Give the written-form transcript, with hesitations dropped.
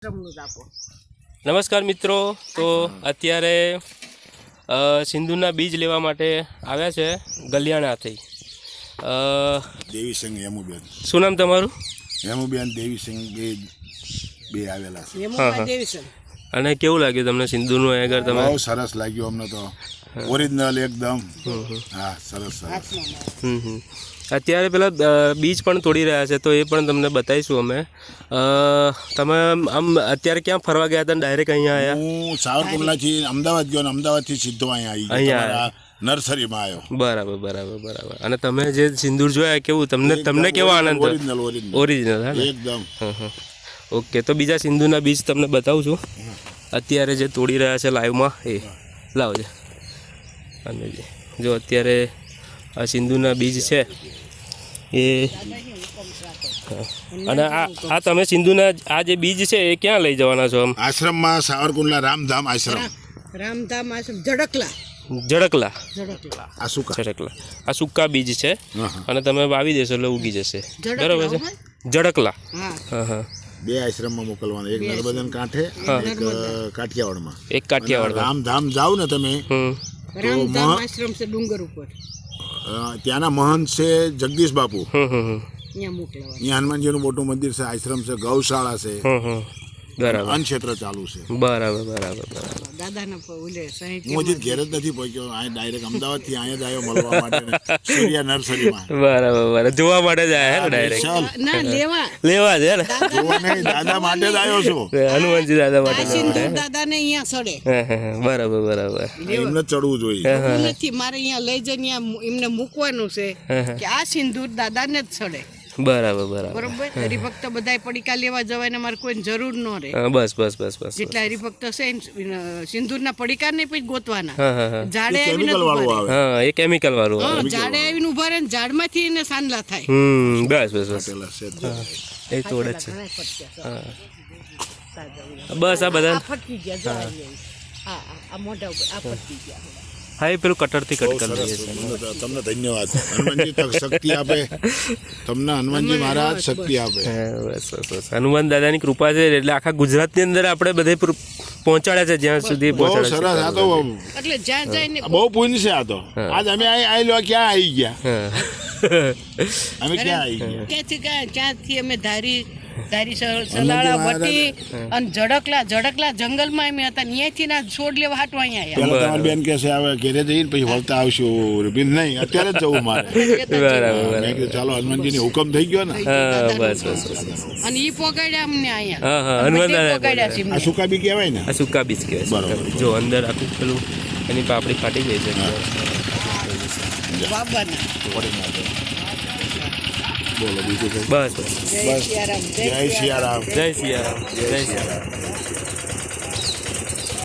નમસ્કાર મિત્રો, તો અત્યારે સિંદૂરના બીજ લેવા માટે આવ્યા છે ગલિયાણાથી. દેવીસિંહ હેમુબેન. શું નામ તમારું? હેમુબેન દેવીસિંહ બે આવેલા છે. અને કેવું લાગ્યું તમને સિંદૂરનું આગળ? તમે બહુ સરસ લાગ્યું અમને તો, ઓરિજિનલ એકદમ. હા, સરસ સરસ. અત્યારે પેલા બીજ પણ તોડી રહ્યા છે, તો એ પણ તમને બતાવીશું અમે. તમે આમ અત્યારે ક્યાં ફરવા ગયા હતા? ડાયરેક્ટ અહીંયા આવ્યા? હું સાવરકુંડલાથી અમદાવાદ ગયો ને અમદાવાદથી સીધો અહીંયા આવી નર્સરીમાં આવ્યો. બરાબર બરાબર બરાબર. અને તમે જે સિંદૂર જોયા, કેવું તમને કેવો આનંદ? ઓરિજિનલ એકદમ. ઓકે, તો બીજા સિંદૂરના બીજ તમને બતાવું છું. અત્યારે જે તોડી રહ્યા છે લાઈવમાં, એ લાવજો. અને જો અત્યારે આ સિંદૂરના બીજ છે એ, અને આ તમે સિંદૂરના આ જે બીજ છે એ ક્યાં લઈ જવાના છો? આમ આશ્રમમાં, સાવરકુંડલા રામધામ આશ્રમ. ઝડકલા. આ સૂકા બીજ છે, અને તમે વાવી દેશો એટલે ઉગી જશે. બરાબર છે. ઝડકલા. હા. બે આશ્રમમાં મોકલવાના, એક નર્મદન કાંઠે, એક કાઠિયાવાડમાં. એક કાઠિયાવાડ. રામધામ જાવ ને તમે, આશ્રમ છે ડુંગર ઉપર. ત્યાંના મહંત છે જગદીશ બાપુ. અહીંયા હનુમાનજીનું મોટું મંદિર છે, આશ્રમ છે, ગૌશાળા છે. બરાબર. અન્ન ક્ષેત્ર ચાલુ છે. બરાબર બરાબર બરાબર. હું હજી ઘેર જ નથી પહોંચ્યો, અહીંયા ડાયરેક્ટ અમદાવાદથી અહીંયા જ આવ્યો મળવા માટે સૂર્યા નર્સરીમાં. બરાબર બરાબર. જોવા માટે જ આવ્યા ડાયરેક્ટ? લેવા છે ને? દાદા માટે જ આવ્યો છું. હનુમાનજી દાદા માટે. દાદાને અહીંયા સડે. બરાબર બરાબર. એમને ચડવું જોઈએ. નથી, મારે અહીંયા લઈ જઈને એમને મૂકવાનું છે કે આ સિંદૂર દાદાને જ સડે. બરાબર બરાબર. બરોબર. હરિભક્ત બધા પડીકા લેવા જવાય ને મારે કોઈ જરૂર ન રહે. બસ બસ બસ બસ. જેટલા હરિભક્ત છે સિંદૂરના પડીકા ને પછી ગોતવાના. ઝાડે કેમિકલ વાળું આવે. હા, એ કેમિકલ વાળું આવે. ઝાડે આવીને ઉભા રહે ને ઝાડમાંથી એને સાંદલા થાય. બસ બસ બસ. એ તોડે છે. બસ આ બધા ફટકી ગયા. આ મોઢા ઉપર આ ફટકી ગયા. હા, એ પેલું કટરથી કટ કરી લઈએ છીએ. તમને ધન્યવાદ. હનુમાનજી તક શક્તિ આપે તમને. હનુમાનજી મહારાજ શક્તિ આપે. બસ બસ બસ. હનુમાન દાદાની કૃપા છે એટલે આખા ગુજરાતની અંદર આપણે બધે પહોંચાડ્યા છે જ્યાં સુધી પહોંચાડ્યા. સરસ. આ તો એટલે જ્યાં જઈને બહુ પુણ્ય છે. આ તો આજ અમે અહીં લો ક્યાં આવી ગયા? અમે ક્યાં આવી ગયા? ક્યાંથી અમે ધારી સલાળા વટી અને ઝડકલા જંગલમાં અમે હતા. ત્યાંથી ના છોડ લેવા હાટવા અહીંયા આવ્યા. પેલા તમારી બેન કહેશે હવે ઘેરે જઈને પછી વળતા આવશું. નહીં, અત્યારે જ જવું મારે. મેં કીધું ચાલો, હનુમાનજીની હુકમ થઈ ગયો ને. બસ બસ. અને ઈ પોગાડ્યા અમને અહીંયા. હનુમાન દાદા પોગાડ્યા છે. આ સુકા બી કહેવાય ને? આ સૂકા બીજ કહેવાય. બરાબર. જો અંદર આખું પેલું એની પાપડી ફાટી ગઈ છે. બાબાના. બોલો બીજું. બસ બસ. જય સિયારામ. જય સિયારામ. જય સિયારામ.